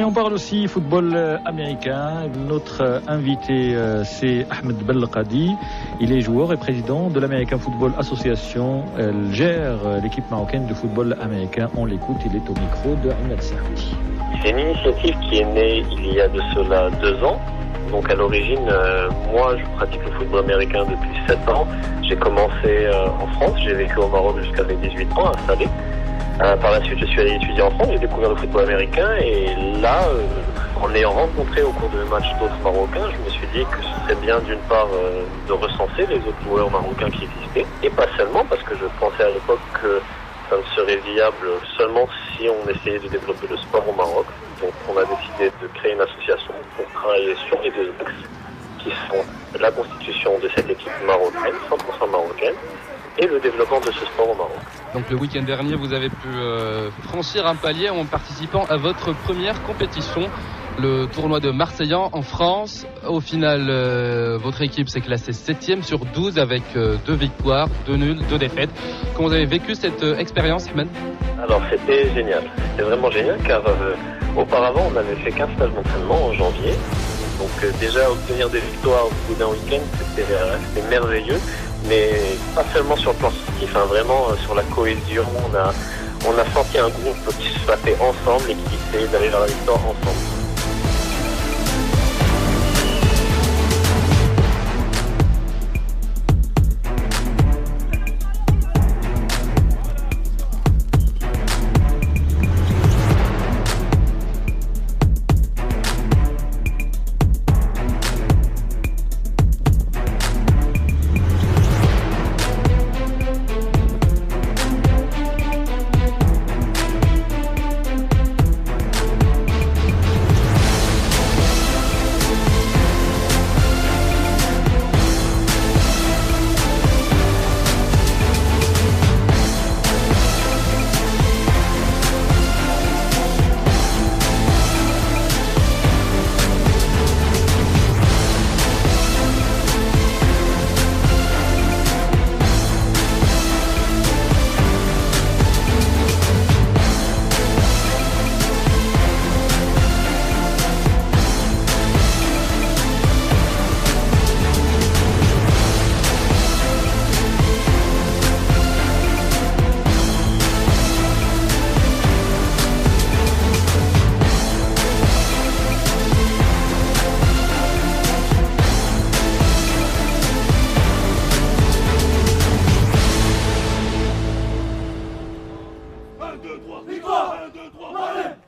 on parle aussi football américain. Notre invité, c'est Ahmed Belqadi. Il est joueur et président de l'American Football Association. Elle gère l'équipe marocaine de football américain. On l'écoute, il est au micro de Ahmed Saoudi. C'est une initiative qui est née il y a de cela 2 ans. Donc à l'origine, moi je pratique le football américain depuis 7 ans. J'ai commencé en France, j'ai vécu au Maroc jusqu'à mes 18 ans installé. Par la suite, je suis allé étudier en France, j'ai découvert le football américain et là, en ayant rencontré au cours de matchs d'autres Marocains, je me suis dit que ce serait bien d'une part de recenser les autres joueurs marocains qui existaient et pas seulement parce que je pensais à l'époque que ça ne serait viable seulement si on essayait de développer le sport au Maroc. Donc on a décidé de créer une association pour travailler sur les 2 axes qui sont la constitution de cette équipe marocaine, 100% marocaine, et le développement de ce sport au Maroc. Donc le week-end dernier, vous avez pu franchir un palier en participant à votre première compétition, le tournoi de Marseillan en France. Au final, votre équipe s'est classée 7e sur 12 avec 2 victoires, 2 nuls, 2 défaites. Comment vous avez vécu cette expérience, Ahmed ? Alors c'était génial, c'était vraiment génial car auparavant on n'avait fait qu'un stage d'entraînement en janvier. Donc déjà obtenir des victoires au bout d'un week-end c'était merveilleux. Mais pas seulement sur le plan sportif, vraiment sur la cohésion, on a senti un groupe qui se battait ensemble et qui essayait d'aller vers la victoire ensemble. Victoire! 1, 2, 3, allez!